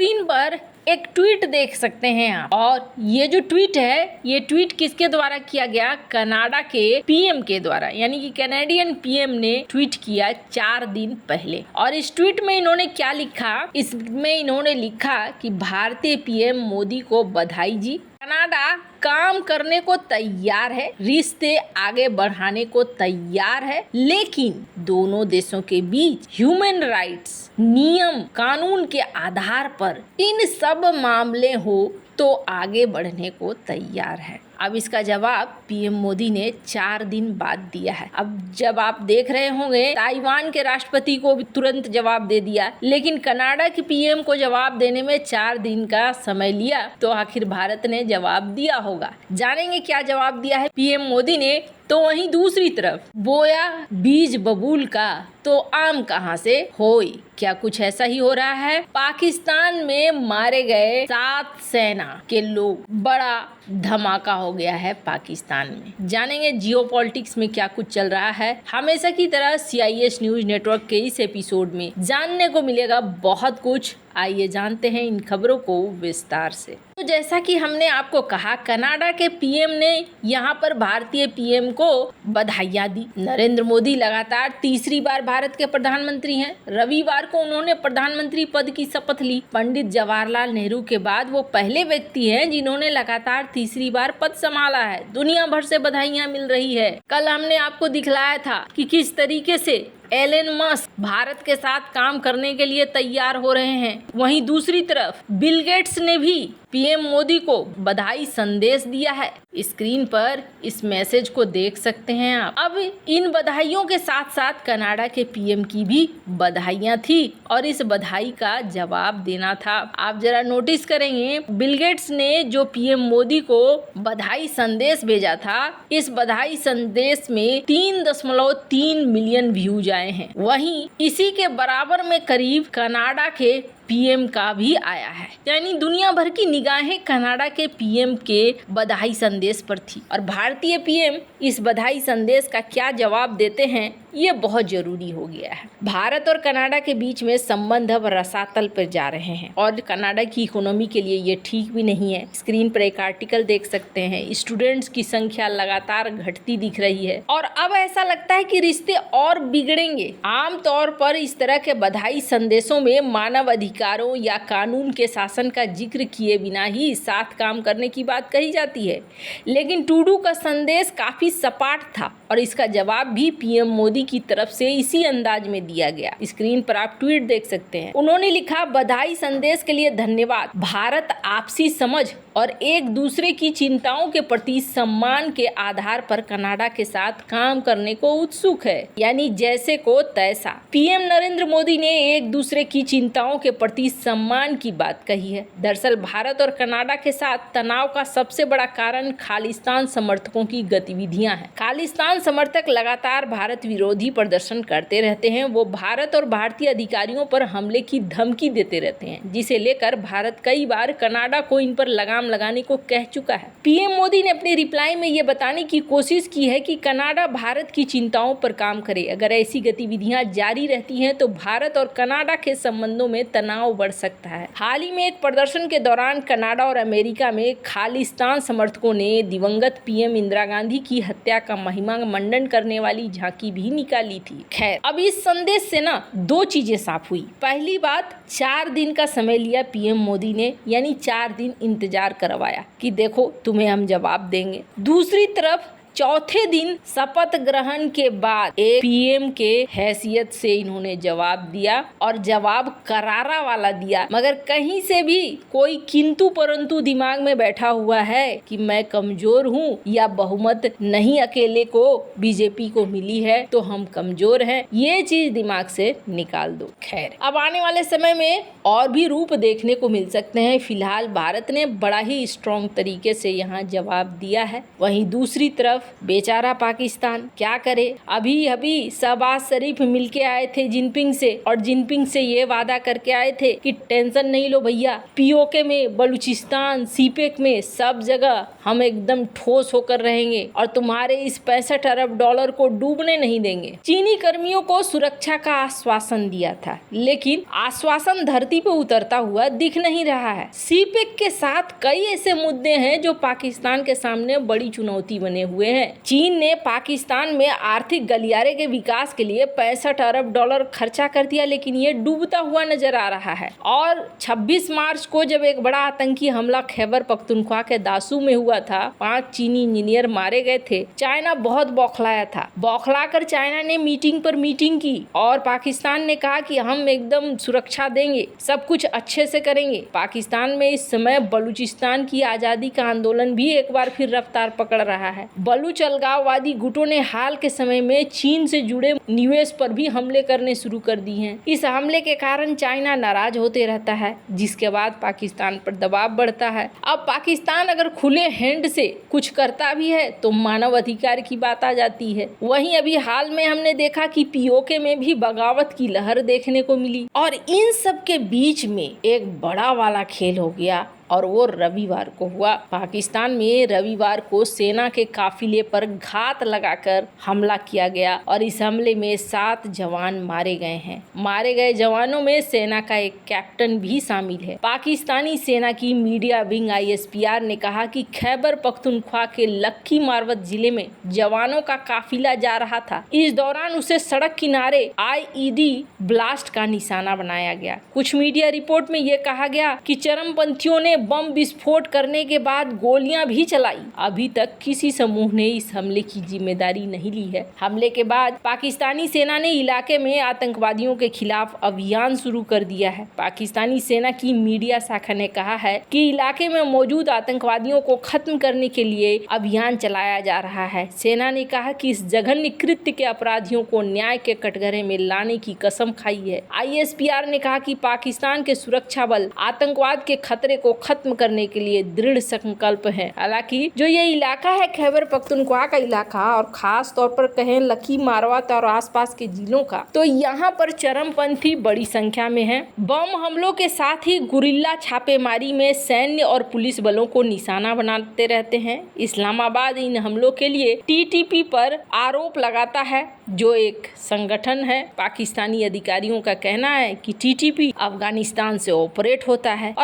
Screen पर एक tweet देख सकते हैं आप, और ये जो ट्वीट है, ये ट्वीट किसके द्वारा किया गया? कनाडा के पीएम के द्वारा, यानी कि कैनेडियन पीएम ने ट्वीट किया 4 दिन पहले। और इस ट्वीट में इन्होंने क्या लिखा? इसमें इन्होंने लिखा कि भारतीय पीएम मोदी को बधाई जी, कनाडा काम करने को तैयार है, रिश्ते आगे बढ़ाने को तैयार है, लेकिन दोनों देशों के बीच ह्यूमन राइट्स, नियम कानून के आधार पर इन सब मामले हो तो आगे बढ़ने को तैयार है। अब इसका जवाब पीएम मोदी ने 4 दिन बाद दिया है। अब जब आप देख रहे होंगे ताइवान के राष्ट्रपति को भी तुरंत जवाब दे दिया, लेकिन कनाडा के पीएम को जवाब देने में 4 दिन का समय लिया, तो आखिर भारत ने जवाब दिया होगा। जानेंगे क्या जवाब दिया है पीएम मोदी ने। तो वहीं दूसरी तरफ बोया बीज बबूल का तो आम कहाँ से होई, क्या कुछ ऐसा ही हो रहा है? पाकिस्तान में मारे गए 7 सेना के लोग, बड़ा धमाका हो गया है पाकिस्तान में। जानेंगे जियोपॉलिटिक्स में क्या कुछ चल रहा है। हमेशा की तरह CIS न्यूज नेटवर्क के इस एपिसोड में जानने को मिलेगा बहुत कुछ। आइए जानते हैं इन खबरों को विस्तार से। तो जैसा कि हमने आपको कहा, कनाडा के पीएम ने यहाँ पर भारतीय पीएम को बधाइयाँ दी। नरेंद्र मोदी लगातार तीसरी बार भारत के प्रधानमंत्री हैं। रविवार को उन्होंने प्रधानमंत्री पद की शपथ ली। पंडित जवाहरलाल नेहरू के बाद वो पहले व्यक्ति हैं जिन्होंने लगातार तीसरी बार पद संभाला है। दुनिया भर से बधाइयाँ मिल रही है। कल हमने आपको दिखलाया था कि किस तरीके से एलन मस्क भारत के साथ काम करने के लिए तैयार हो रहे हैं। वहीं दूसरी तरफ बिल गेट्स ने भी पीएम मोदी को बधाई संदेश दिया है। स्क्रीन पर इस मैसेज को देख सकते हैं आप। अब इन बधाइयों के साथ साथ कनाडा के पीएम की भी बधाइयां थी और इस बधाई का जवाब देना था। आप जरा नोटिस करेंगे, बिल गेट्स ने जो पीएम मोदी को बधाई संदेश भेजा था, इस बधाई संदेश में 3.3 मिलियन व्यूज आए हैं। वहीं इसी के बराबर में करीब कनाडा के पीएम का भी आया है, यानी दुनिया भर की निगाहें कनाडा के पीएम के बधाई संदेश पर थी। और भारतीय पीएम इस बधाई संदेश का क्या जवाब देते हैं, ये बहुत जरूरी हो गया है। भारत और कनाडा के बीच में संबंध अब रसातल पर जा रहे हैं और कनाडा की इकोनॉमी के लिए ये ठीक भी नहीं है। स्क्रीन पर एक आर्टिकल देख सकते हैं, स्टूडेंट्स की संख्या लगातार घटती दिख रही है और अब ऐसा लगता है कि रिश्ते और बिगड़ेंगे। आमतौर पर इस तरह के बधाई संदेशों में मानव अधिकारों या कानून के शासन का जिक्र किए बिना ही साथ काम करने की बात कही जाती है, लेकिन ट्रूडो का संदेश काफी सपाट था और इसका जवाब भी पीएम मोदी की तरफ से इसी अंदाज में दिया गया। स्क्रीन पर आप ट्वीट देख सकते हैं। उन्होंने लिखा, बधाई संदेश के लिए धन्यवाद। भारत आपसी समझ और एक दूसरे की चिंताओं के प्रति सम्मान के आधार पर कनाडा के साथ काम करने को उत्सुक है, यानी जैसे को तैसा। पीएम नरेंद्र मोदी ने एक दूसरे की चिंताओं के प्रति सम्मान की बात कही है। दरअसल भारत और कनाडा के साथ तनाव का सबसे बड़ा कारण खालिस्तान समर्थकों की गतिविधियां हैं। खालिस्तान समर्थक लगातार भारत विरोधी प्रदर्शन करते रहते हैं। वो भारत और भारतीय अधिकारियों पर हमले की धमकी देते रहते हैं, जिसे लेकर भारत कई बार कनाडा को इन पर लगाम लगाने को कह चुका है। पीएम मोदी ने अपने रिप्लाई में ये बताने की कोशिश की है कि कनाडा भारत की चिंताओं पर काम करे। अगर ऐसी गतिविधियां जारी रहती हैं तो भारत और कनाडा के संबंधों में तनाव बढ़ सकता है। हाल ही में एक प्रदर्शन के दौरान कनाडा और अमेरिका में खालिस्तान समर्थकों ने दिवंगत पीएम इंदिरा गांधी की हत्या का महिमा मंडन करने वाली झांकी भी निकाली थी। खैर, अब इस संदेश से ना 2 चीजें साफ हुई। पहली बात, 4 दिन का समय लिया पीएम मोदी ने, यानी 4 दिन इंतजार करवाया कि देखो तुम्हें हम जवाब देंगे। दूसरी तरफ चौथे दिन शपथ ग्रहण के बाद पीएम के हैसियत से इन्होंने जवाब दिया और जवाब करारा वाला दिया, मगर कहीं से भी कोई किंतु परंतु दिमाग में बैठा हुआ है कि मैं कमजोर हूँ या बहुमत नहीं अकेले को बीजेपी को मिली है तो हम कमजोर हैं, ये चीज दिमाग से निकाल दो। खैर, अब आने वाले समय में और भी रूप देखने को मिल सकते हैं। फिलहाल भारत ने बड़ा ही स्ट्रॉन्ग तरीके से यहाँ जवाब दिया है। वहीं दूसरी तरफ तरफ बेचारा पाकिस्तान क्या करे। अभी अभी शहबाज शरीफ मिलके आए थे जिनपिंग से और जिनपिंग से ये वादा करके आए थे कि टेंशन नहीं लो भैया, पीओके में, बलूचिस्तान, सीपेक में सब जगह हम एकदम ठोस होकर रहेंगे और तुम्हारे इस 65 अरब डॉलर को डूबने नहीं देंगे। चीनी कर्मियों को सुरक्षा का आश्वासन दिया था, लेकिन आश्वासन धरती पे उतरता हुआ दिख नहीं रहा है। सीपेक के साथ कई ऐसे मुद्दे हैं जो पाकिस्तान के सामने बड़ी चुनौती बने हुए हैं। चीन ने पाकिस्तान में आर्थिक गलियारे के विकास के लिए 65 अरब डॉलर खर्चा कर दिया, लेकिन ये डूबता हुआ नजर आ रहा है। और 26 मार्च को जब एक बड़ा आतंकी हमला खैबर पख्तूनख्वा के दासू में हुआ था, 5 चीनी इंजीनियर मारे गए थे, चाइना बहुत बौखलाया था। बौखलाकर चाइना ने मीटिंग पर मीटिंग की और पाकिस्तान ने कहा कि हम एकदम सुरक्षा देंगे, सब कुछ अच्छे से करेंगे। पाकिस्तान में इस समय बलूचिस्तान की आजादी का आंदोलन भी एक बार फिर रफ्तार पकड़ रहा है। बलूच अलगाववादी गुटों ने हाल के समय में चीन से जुड़े निवेश पर भी हमले करने शुरू कर दिए हैं। इस हमले के कारण चाइना नाराज होते रहता है, जिसके बाद पाकिस्तान पर दबाव बढ़ता है। अब पाकिस्तान अगर खुले हैंड से कुछ करता भी है तो मानव अधिकार की बात आ जाती है। वहीं अभी हाल में हमने देखा कि पीओके में भी बगावत की लहर देखने को मिली और इन सब के बीच में एक बड़ा वाला खेल हो गया और वो रविवार को हुआ। पाकिस्तान में रविवार को सेना के काफिले पर घात लगाकर हमला किया गया और इस हमले में 7 जवान मारे गए हैं। मारे गए जवानों में सेना का एक कैप्टन भी शामिल है। पाकिस्तानी सेना की मीडिया विंग ISPR ने कहा कि खैबर पख्तूनख्वा के लक्की मारवत जिले में जवानों का काफिला जा रहा था। इस दौरान उसे सड़क किनारे IED ब्लास्ट का निशाना बनाया गया। कुछ मीडिया रिपोर्ट में यह कहा गया कि चरमपंथियों ने बम विस्फोट करने के बाद गोलियां भी चलाई। अभी तक किसी समूह ने इस हमले की जिम्मेदारी नहीं ली है। हमले के बाद पाकिस्तानी सेना ने इलाके में आतंकवादियों के खिलाफ अभियान शुरू कर दिया है। पाकिस्तानी सेना की मीडिया शाखा ने कहा है कि इलाके में मौजूद आतंकवादियों को खत्म करने के लिए अभियान चलाया जा रहा है। सेना ने कहा कि इस जघन्य कृत्य के अपराधियों को न्याय के कटघरे में लाने की कसम खाई है। ISPR ने कहा कि पाकिस्तान के सुरक्षा बल आतंकवाद के खतरे को खत्म करने के लिए दृढ़ संकल्प है। हालांकि जो ये इलाका है खैबर पख्तूनख्वा का इलाका और खास तौर पर कहें लकी मारवत और आसपास के जिलों का, तो यहाँ पर चरमपंथी बड़ी संख्या में है। बम हमलों के साथ ही गुरिल्ला छापेमारी में सैन्य और पुलिस बलों को निशाना बनाते रहते हैं। इस्लामाबाद इन हमलों के लिए TTP पर आरोप लगाता है, जो एक संगठन है। पाकिस्तानी अधिकारियों का कहना है कि TTP अफगानिस्तान से ऑपरेट होता है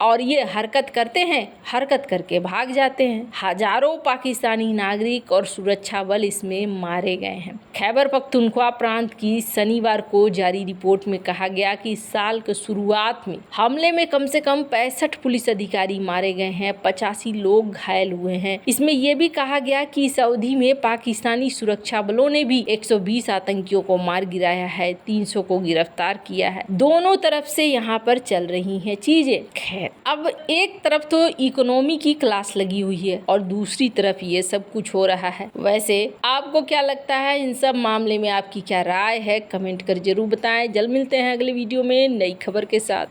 और ये हरकत करते हैं, हरकत करके भाग जाते हैं। हजारों पाकिस्तानी नागरिक और सुरक्षा बल इसमें मारे गए हैं। खैबर पख्तूनख्वा प्रांत की शनिवार को जारी रिपोर्ट में कहा गया कि इस साल के शुरुआत में हमले में कम से कम 65 पुलिस अधिकारी मारे गए हैं, 85 लोग घायल हुए हैं। इसमें यह भी कहा गया कि इस अवधि में पाकिस्तानी सुरक्षा बलों ने भी 120 आतंकियों को मार गिराया है, 300 को गिरफ्तार किया है। दोनों तरफ से यहाँ पर चल रही हैं चीजें। खैर, अब एक तरफ तो इकोनॉमी की क्लास लगी हुई है और दूसरी तरफ ये सब कुछ हो रहा है। वैसे आपको क्या लगता है, इन सब मामले में आपकी क्या राय है? कमेंट कर जरूर बताएं। जल्द मिलते हैं अगले वीडियो में नई खबर के साथ।